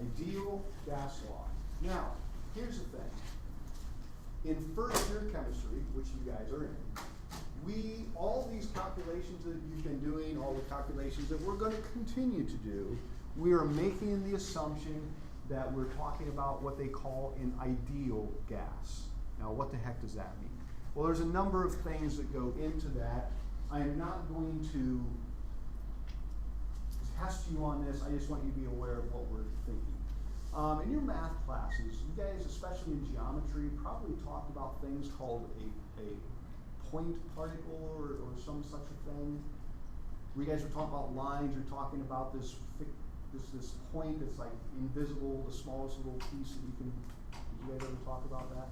Ideal gas law. Now, here's the thing. In first year chemistry, which you guys are in, all these calculations that you've been doing, all the calculations that we're going to continue to do, we are making the assumption that we're talking about what they call an ideal gas. Now, what the heck does that mean? Well, there's a number of things that go into that. I am not going to test you on this. I just want you to be aware of what we're thinking. In your math classes, you guys, especially in geometry, probably talked about things called a point particle or some such a thing. We guys were talking about lines. You're talking about this point that's like invisible, the smallest little piece that you can. Did you guys ever talk about that?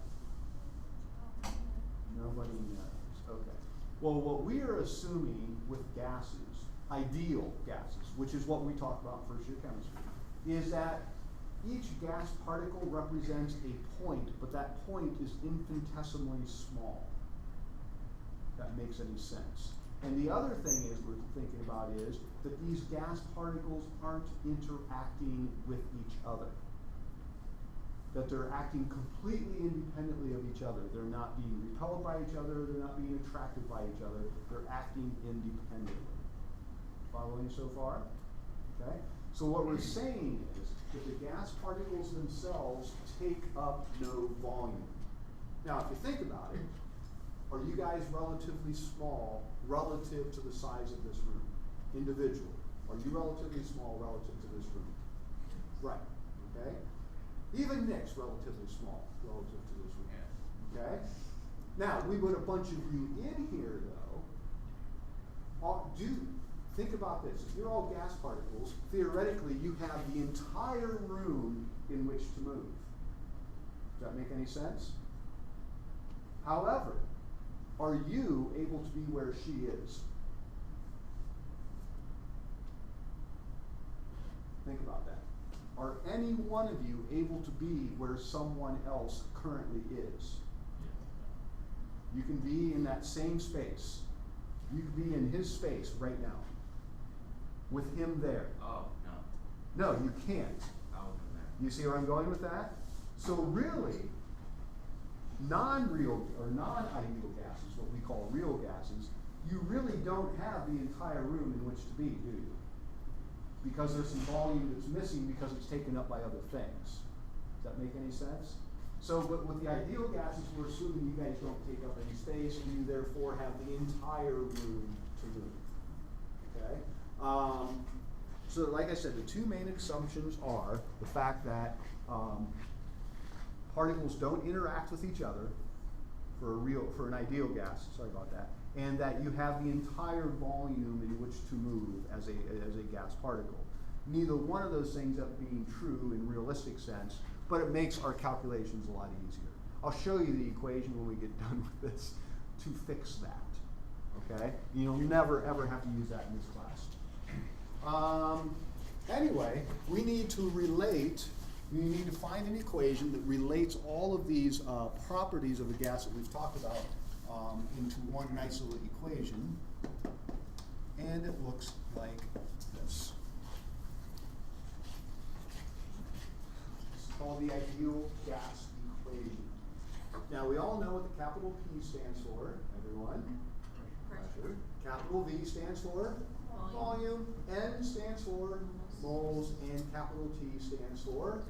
Nobody knows. Okay. Well, what we are assuming with gases, ideal gases, which is what we talked about in first year chemistry, is that each gas particle represents a point, but that point is infinitesimally small. If that makes any sense. And the other thing is we're thinking about is that these gas particles aren't interacting with each other. That they're acting completely independently of each other. They're not being repelled by each other, they're not being attracted by each other, they're acting independently. Following so far? Okay? So what we're saying is that the gas particles themselves take up no volume. Now, if you think about it, are you guys relatively small relative to the size of this room? Individual. Are you relatively small relative to this room? Right. Okay? Even Nick's relatively small relative to this room. Okay? Now, we put a bunch of you in here, though. Think about this. If you're all gas particles, theoretically, you have the entire room in which to move. Does that make any sense? However, are you able to be where she is? Think about that. Are any one of you able to be where someone else currently is? You can be in that same space. You can be in his space right now. With him there. Oh, no. No, you can't. I'll do that. You see where I'm going with that? So really, non-real or non-ideal gases, what we call real gases, you really don't have the entire room in which to be, do you? Because there's some volume that's missing because it's taken up by other things. Does that make any sense? So but with the ideal gases, we're assuming you guys don't take up any space and you therefore have the entire room to move. Okay? So like I said, the two main assumptions are the fact that particles don't interact with each other for an ideal gas, sorry about that, and that you have the entire volume in which to move as a gas particle. Neither one of those things up being true in realistic sense, but it makes our calculations a lot easier. I'll show you the equation when we get done with this to fix that. Okay? You'll never ever have to use that in this class. Anyway, we need to find an equation that relates all of these properties of the gas that we've talked about into one nice little equation. And it looks like this. It's called the ideal gas equation. Now, we all know what the capital P stands for, everyone. Pressure. Capital V stands for volume. N stands for moles, and capital T stands for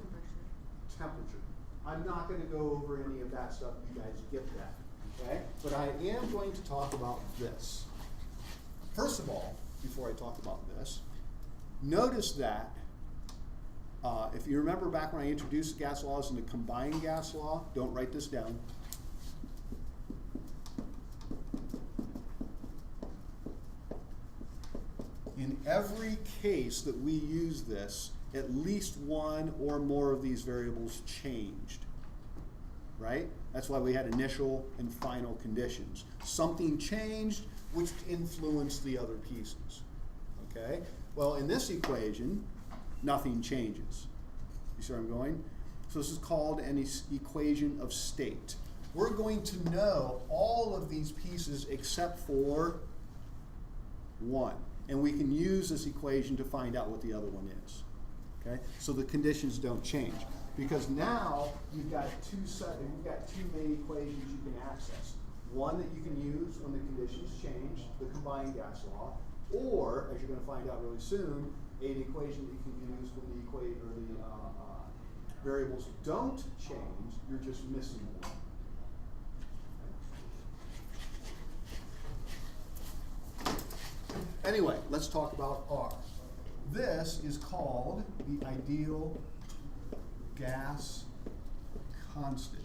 temperature. I'm not going to go over any of that stuff. You guys get that, okay? But I am going to talk about this. First of all, before I talk about this, notice that if you remember back when I introduced gas laws and the combined gas law, don't write this down. In every case that we use this, at least one or more of these variables changed, right? That's why we had initial and final conditions. Something changed which influenced the other pieces, okay? Well, in this equation, nothing changes. You see where I'm going? So this is called an equation of state. We're going to know all of these pieces except for one. And we can use this equation to find out what the other one is. Okay, so the conditions don't change because now you've got two main equations you can access. One that you can use when the conditions change, the combined gas law, or as you're going to find out really soon, an equation that you can use when the variables don't change. You're just missing one. Anyway, let's talk about R. This is called the ideal gas constant.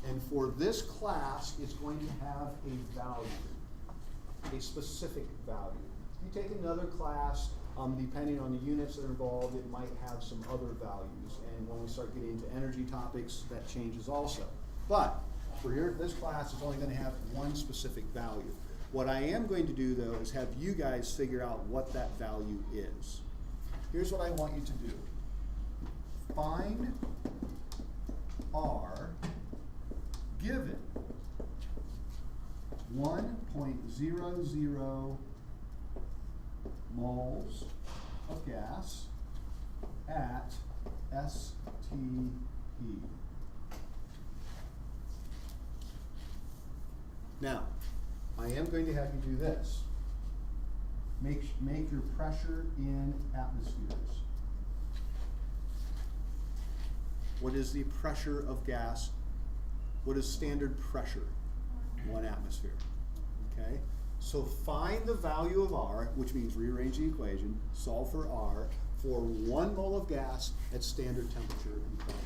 And for this class, it's going to have a value, a specific value. If you take another class, depending on the units that are involved, it might have some other values. And when we start getting into energy topics, that changes also. But for here, this class is only going to have one specific value. What I am going to do, though, is have you guys figure out what that value is. Here's what I want you to do. Find R given 1.00 moles of gas at STP. Now, I am going to have you do this. Make your pressure in atmospheres. What is the pressure of gas? What is standard pressure? 1 atmosphere. Okay? So find the value of R, which means rearrange the equation, solve for R, for 1 mole of gas at standard temperature and pressure.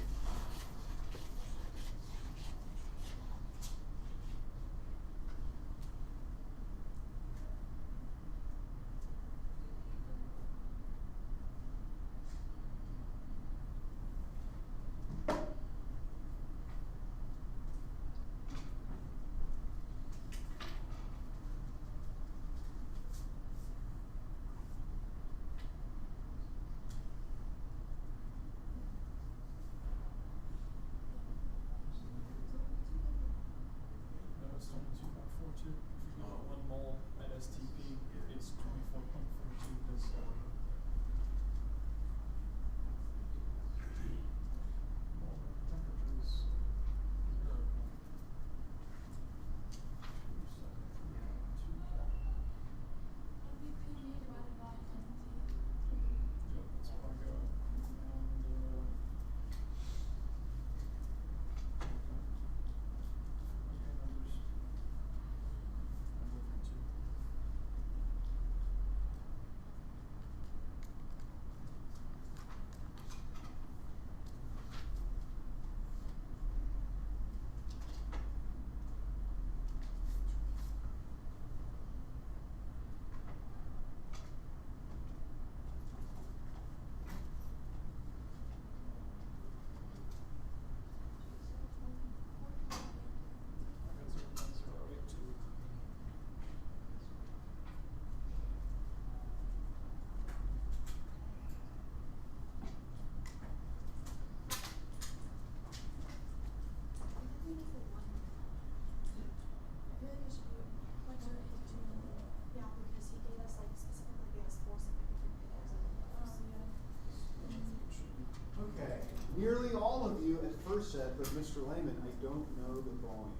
Nearly all of you at first said, but Mr. Lehman, I don't know the volume.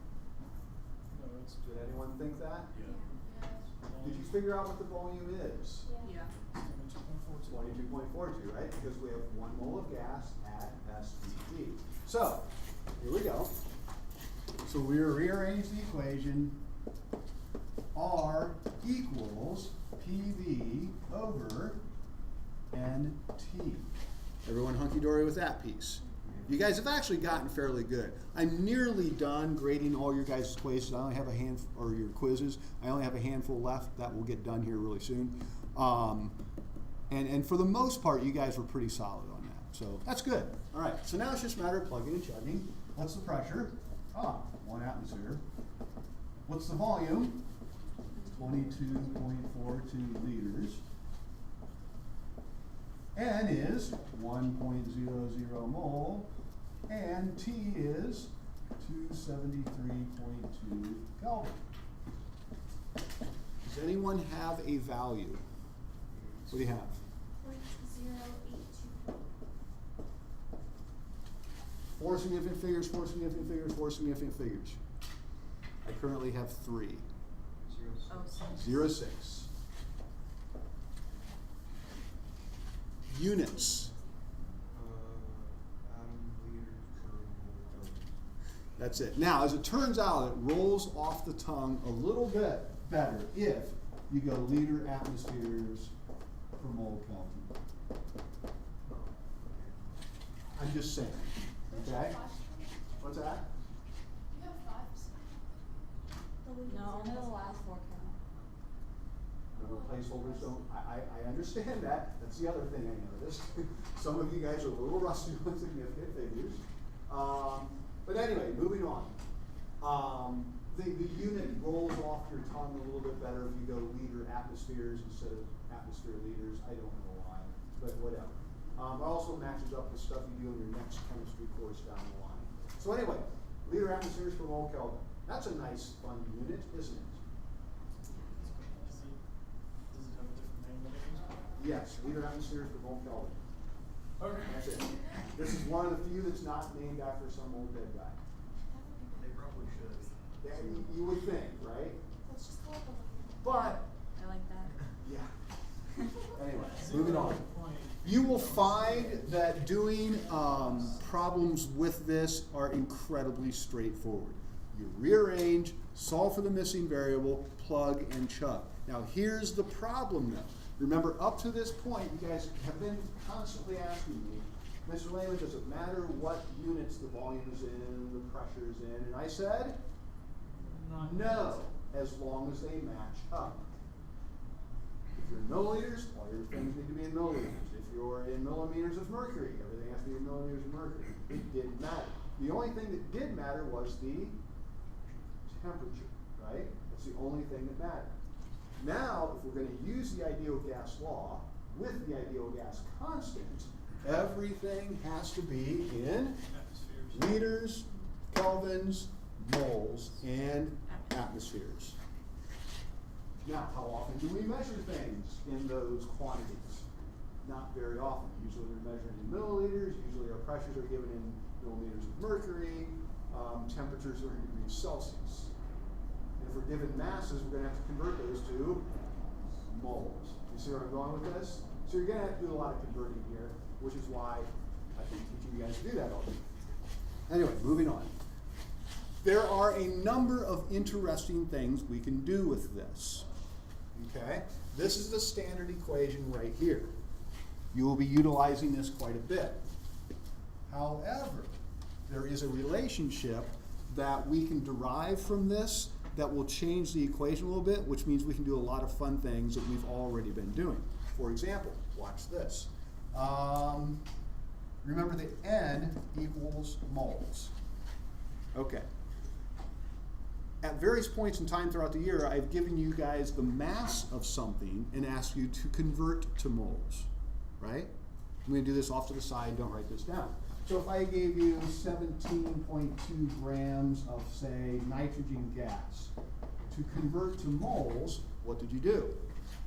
Did anyone think that? Yeah. Did you figure out what the volume is? Yeah. 22.42, right? Because we have 1 mole of gas at STP. So, here we go. So we rearrange the equation. R equals PV over NT. Everyone hunky-dory with that piece. You guys have actually gotten fairly good. I'm nearly done grading all your guys' quizzes. I only have your quizzes. I only have a handful left. That will get done here really soon. And for the most part, you guys were pretty solid on that. So that's good. All right, so now it's just a matter of plugging and chugging. What's the pressure? 1 atmosphere. What's the volume? 22.42 liters. N is 1.00 mole, and T is 273.2 Kelvin. Does anyone have a value? What do you have? 0.082. 4 significant figures, 4 significant figures, 4 significant figures. I currently have 3. 0.6. Units. That's it. Now, as it turns out, it rolls off the tongue a little bit better if you go liter atmospheres per mole Kelvin. I'm just saying. Okay? What's that? You have 5. No, only the last 4 count. The placeholders don't. I understand that. That's the other thing I noticed. Some of you guys are a little rusty on significant figures. But anyway, moving on. The unit rolls off your tongue a little bit better if you go liter atmospheres instead of atmosphere liters. I don't know why, but whatever. It also matches up with stuff you do in your next chemistry course down the line. So anyway, liter atmospheres per mole Kelvin. That's a nice, fun unit, isn't it? Does it have a different name than it used to? Yes, liter atmospheres per mole Kelvin. Okay. That's it. This is one of the few that's not named after some old dead guy. They probably should. Yeah, you would think, right? Let's just call it the But, I like that. yeah. Anyway, moving on. You will find that doing problems with this are incredibly straightforward. You rearrange, solve for the missing variable, plug and chug. Now here's the problem though. Remember, up to this point, you guys have been constantly asking me, Mr. Lehman, does it matter what units the volume is in, the pressure is in? And I said, no, as long as they match up. If you're in milliliters, all your things need to be in milliliters. If you're in millimeters of mercury, everything has to be in millimeters of mercury. It didn't matter. The only thing that did matter was the temperature, right? That's the only thing that mattered. Now, if we're going to use the ideal gas law with the ideal gas constant, everything has to be in liters, kelvins, moles, and atmospheres. Now, how often do we measure things in those quantities? Not very often. Usually we're measuring in milliliters. Usually our pressures are given in millimeters of mercury. Temperatures are in degrees Celsius. And if we're given masses, we're going to have to convert those to moles. You see where I'm going with this? So you're going to have to do a lot of converting here, which is why I've been teaching you guys to do that all day. Anyway, moving on. There are a number of interesting things we can do with this. Okay? This is the standard equation right here. You will be utilizing this quite a bit. However, there is a relationship that we can derive from this that will change the equation a little bit, which means we can do a lot of fun things that we've already been doing. For example, watch this. Remember that N equals moles. Okay. At various points in time throughout the year, I've given you guys the mass of something and asked you to convert to moles, right? I'm going to do this off to the side, don't write this down. So if I gave you 17.2 grams of, say, nitrogen gas, to convert to moles, what did you do?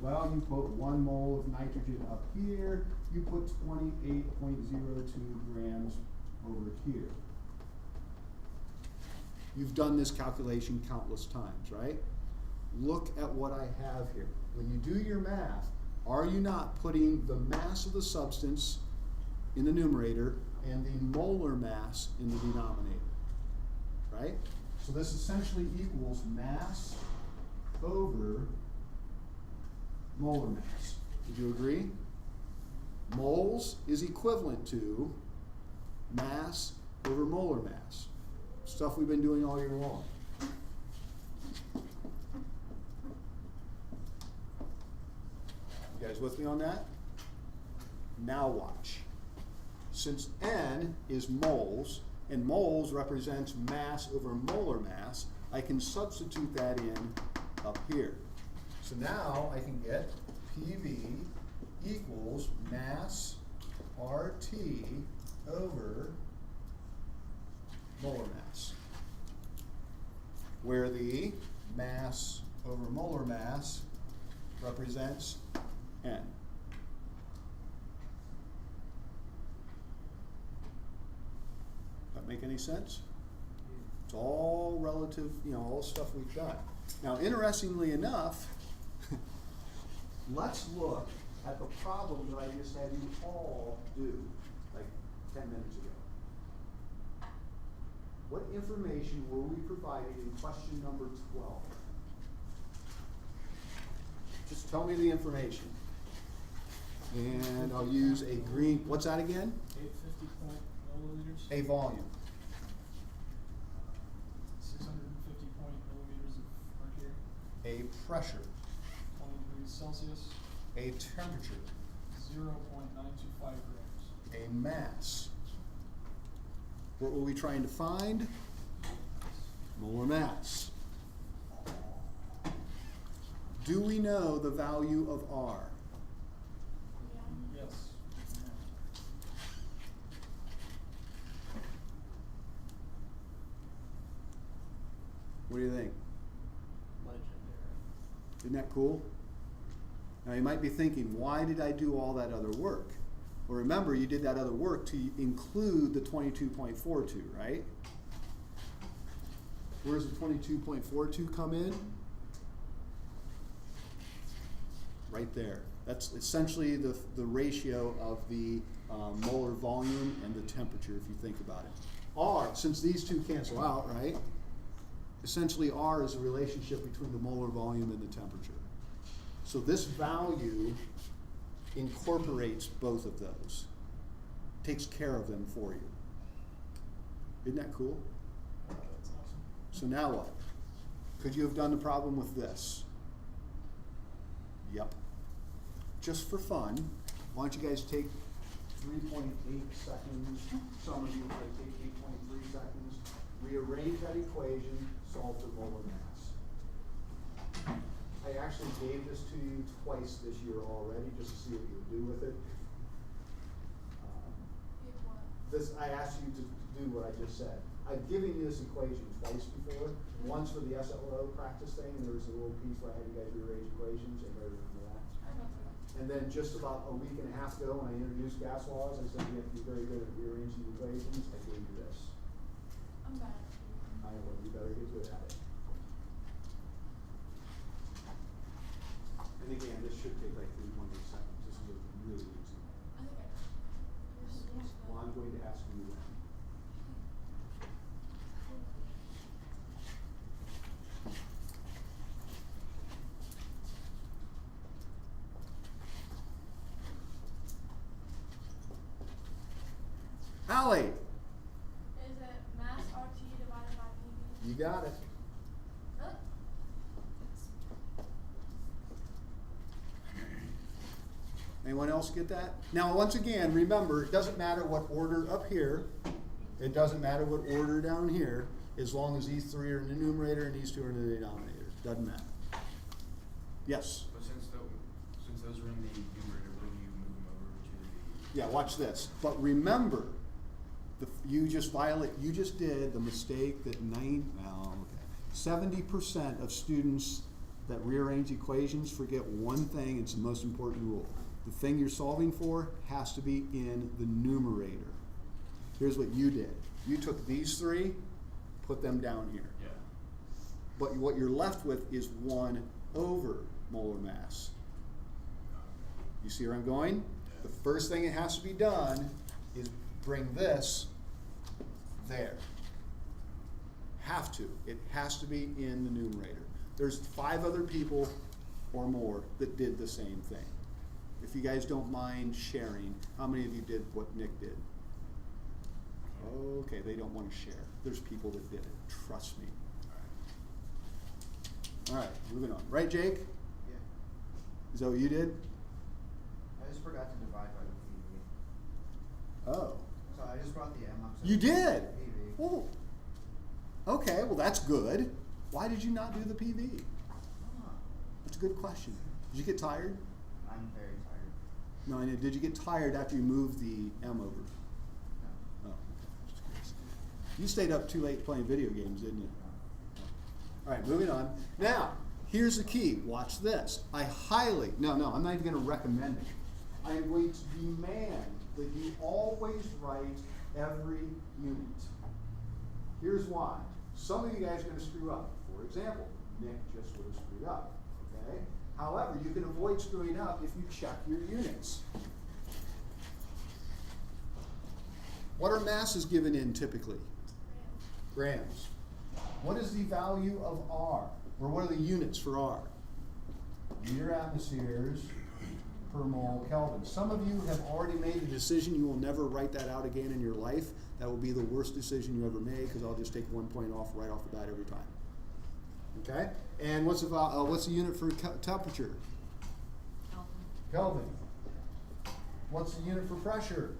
Well, you put 1 mole of nitrogen up here, you put 28.02 grams over here. You've done this calculation countless times, right? Look at what I have here. When you do your math, are you not putting the mass of the substance in the numerator and the molar mass in the denominator, right? So this essentially equals mass over molar mass. Would you agree? Moles is equivalent to mass over molar mass. Stuff we've been doing all year long. You guys with me on that? Now watch. Since N is moles, and moles represents mass over molar mass, I can substitute that in up here. So now I can get PV equals mass RT over molar mass, where the mass over molar mass represents N. That make any sense? It's all relative, all the stuff we've done. Now, interestingly enough, let's look at the problem that I just had you all do, like 10 minutes ago. What information were we provided in question number 12? Just tell me the information. And I'll use a green, what's that again? 850 milliliters. A volume. 650 milliliters of mercury. A pressure. 20 degrees Celsius. A temperature. 0.925 grams. A mass. What were we trying to find? Molar mass. Do we know the value of R? Yes. What do you think? Legendary. Isn't that cool? Now you might be thinking, why did I do all that other work? Well, remember, you did that other work to include the 22.42, right? Where does the 22.42 come in? Right there. That's essentially the ratio of the molar volume and the temperature, if you think about it. R, since these two cancel out, right? Essentially R is a relationship between the molar volume and the temperature. So this value incorporates both of those, takes care of them for you. Isn't that cool? That's awesome. So now what? Could you have done the problem with this? Yep. Just for fun, why don't you guys take 3.8 seconds, some of you might take 8.3 seconds, rearrange that equation, solve for molar mass. I actually gave this to you twice this year already, just to see what you would do with it. I asked you to do what I just said. I've given you this equation twice before. Once for the SLO practice thing, and there was a little piece where I had you guys rearrange equations, and remember that. And then just about a week and a half ago, when I introduced gas laws, I said you have to be very good at rearranging equations. I gave you this. I'm bad. I know, well, you better get good at it. And again, this should take like 3.8 seconds. This is a really easy one. I think I know. Well, I'm going to ask you when. Allie, Is it mass RT divided by PV? you got it. Really? Anyone else get that? Now, once again, remember, it doesn't matter what order up here. It doesn't matter what order down here, as long as these three are in the numerator and these two are in the denominator. Doesn't matter. Yes? But since those are in the numerator, will you move them over to the? Yeah, watch this. But remember, you just did the mistake that 70% of students that rearrange equations forget one thing. It's the most important rule. The thing you're solving for has to be in the numerator. Here's what you did. You took these three, put them down here. Yeah. But what you're left with is 1 over molar mass. You see where I'm going? Yeah. The first thing that has to be done is bring this there. Have to. It has to be in the numerator. There's 5 other people or more that did the same thing. If you guys don't mind sharing, how many of you did what Nick did? Okay, they don't want to share. There's people that did it. Trust me. All right, moving on. Right, Jake? Yeah. Is that what you did? I just forgot to divide by the PV. Oh. So I just brought the M up. So You did? PV. Well, okay, well that's good. Why did you not do the PV? That's a good question. Did you get tired? I'm very tired. No, I know. Did you get tired after you moved the M over? No. Oh, okay. Just curious. You stayed up too late playing video games, didn't you? All right, moving on. Now, here's the key. Watch this. I'm not even going to recommend it. I'm going to demand that you always write every unit. Here's why. Some of you guys are going to screw up. For example, Nick just would have screwed up. Okay? However, you can avoid screwing up if you check your units. What are masses given in typically? Grams. What is the value of R? Or what are the units for R? Meter atmospheres per mole Kelvin. Some of you have already made a decision you will never write that out again in your life. That will be the worst decision you ever made because I'll just take 1 point off right off the bat every time. Okay? And what's the unit for temperature? Kelvin. What's the unit for pressure?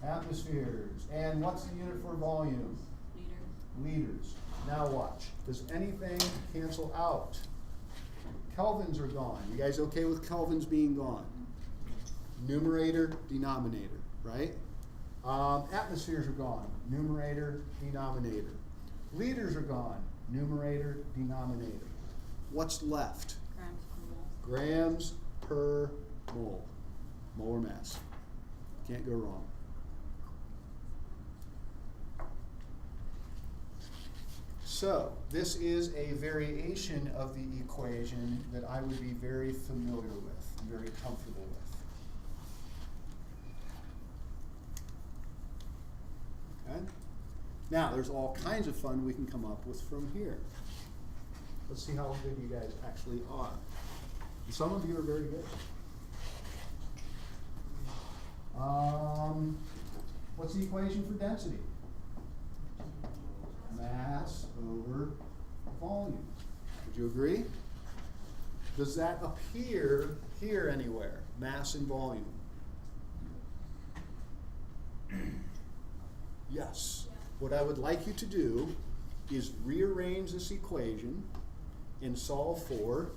Atmospheres. And what's the unit for volume? Liters. Now watch. Does anything cancel out? Kelvins are gone. You guys okay with kelvins being gone? Numerator, denominator, right? Atmospheres are gone. Numerator, denominator. Liters are gone. Numerator, denominator. What's left? Grams per mole. Molar mass. Can't go wrong. So, this is a variation of the equation that I would be very familiar with, and very comfortable with. Okay? Now, there's all kinds of fun we can come up with from here. Let's see how good you guys actually are. And some of you are very good. What's the equation for density? Mass over volume. Would you agree? Does that appear here anywhere? Mass and volume? Yes. What I would like you to do is rearrange this equation and solve for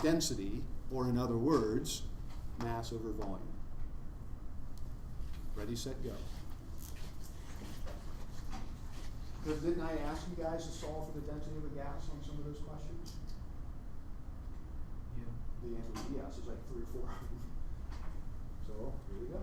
density, or in other words, mass over volume. Ready, set, go. Because didn't I ask you guys to solve for the density of a gas on some of those questions? Yeah. The answer was yes. It's like 3 or 4 of them. So, here we go.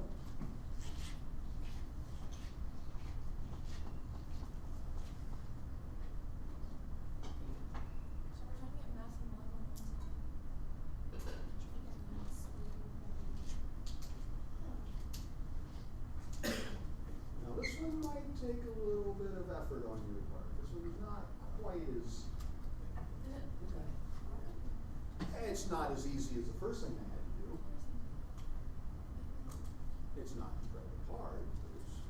Now this one might take a little bit of effort on your part. This one's not quite as... It's not as easy as the first thing I had to do. It's not incredibly hard, but it's...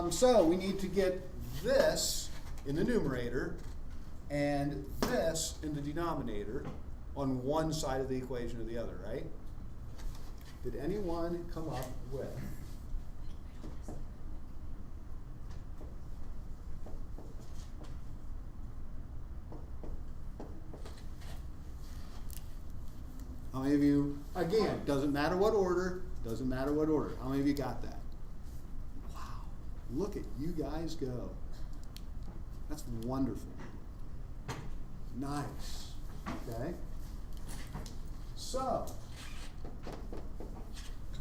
So we need to get this in the numerator and this in the denominator on one side of the equation or the other, right? Did anyone come up with how many of you, again, doesn't matter what order, how many of you got that? Look at you guys go. That's wonderful. Nice. Okay? So,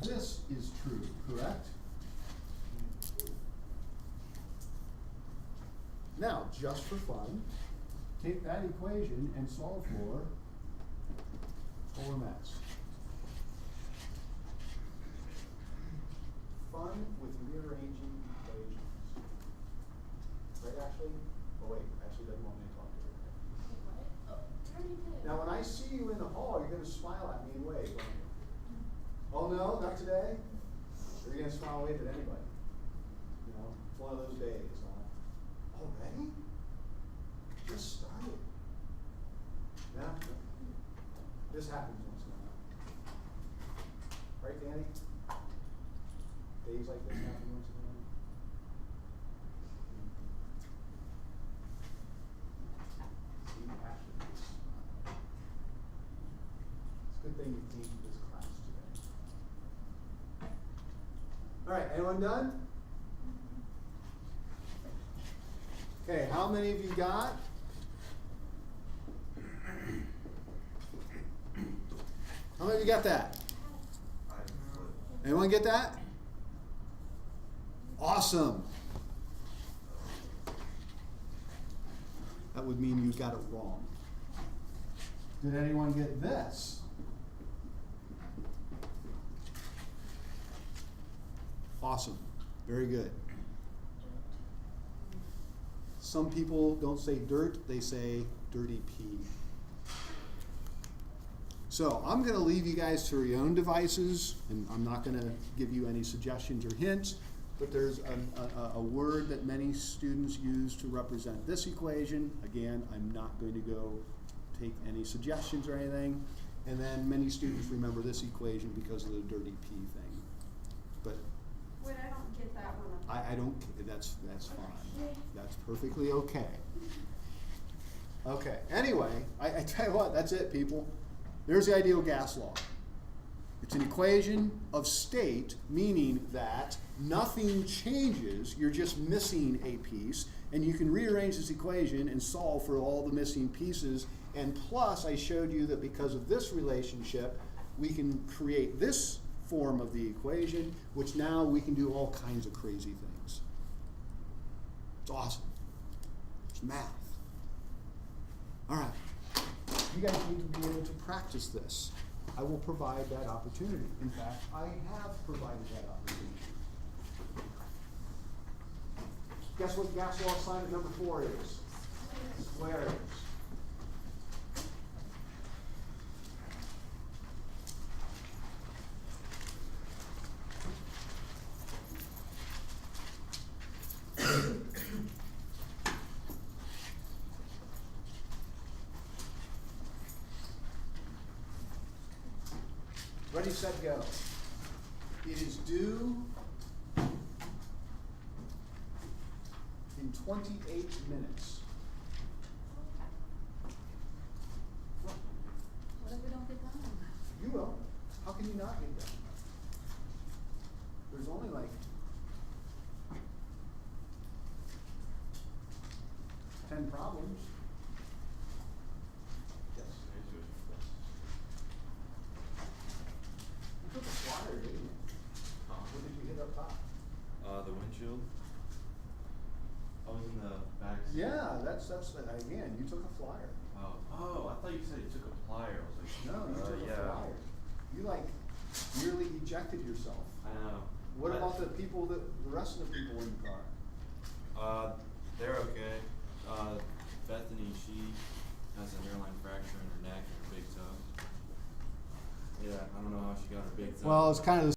this is true, correct? Now, just for fun, take that equation and solve for polar mass. Fun one of those days, huh? Already? Just started. Yeah, this happens once in a while. Right, Danny? Days like this happen once in a while. See, Ashley, it's a good thing you came to this class today. All right, anyone done? Okay, how many of you got? How many of you got that? Anyone get that? Awesome. That would mean you got it wrong. Did anyone get this? Awesome. Very good. Some people don't say dirt, they say dirty pee. So I'm going to leave you guys to your own devices, and I'm not going to give you any suggestions or hints, but there's a word that many students use to represent this equation. Again, I'm not going to go take any suggestions or anything. And then many students remember this equation because of the dirty pee thing. But Wait, I don't get that one. I don't, that's fine. That's perfectly okay. Okay, anyway, I tell you what, that's it, people. There's the ideal gas law. It's an equation of state, meaning that nothing changes, you're just missing a piece, and you can rearrange this equation and solve for all the missing pieces. And plus, I showed you that because of this relationship, we can create this form of the equation, which now we can do all kinds of crazy things. It's awesome. It's math. All right. You guys need to be able to practice this. I will provide that opportunity. In fact, I have provided that opportunity. Guess what gas law assignment number 4 is? Squares. Ready, set, go. It is due in 28 minutes. What? What if we don't get done? You will. How can you not get done? There's only like 10 problems. Yes. You took a flyer, didn't you? What did you hit up top? The windshield. I was in the back seat. Yeah, that's again, you took a flyer. Oh, I thought you said you took a plier. I was like, No, you took a yeah. flyer. You like nearly ejected yourself. I know. What But- about the rest of the people in the car? They're okay. Bethany, she has a hairline fracture in her neck and her big toe. Yeah, I don't know how she got her big toe. Well, it's kind of the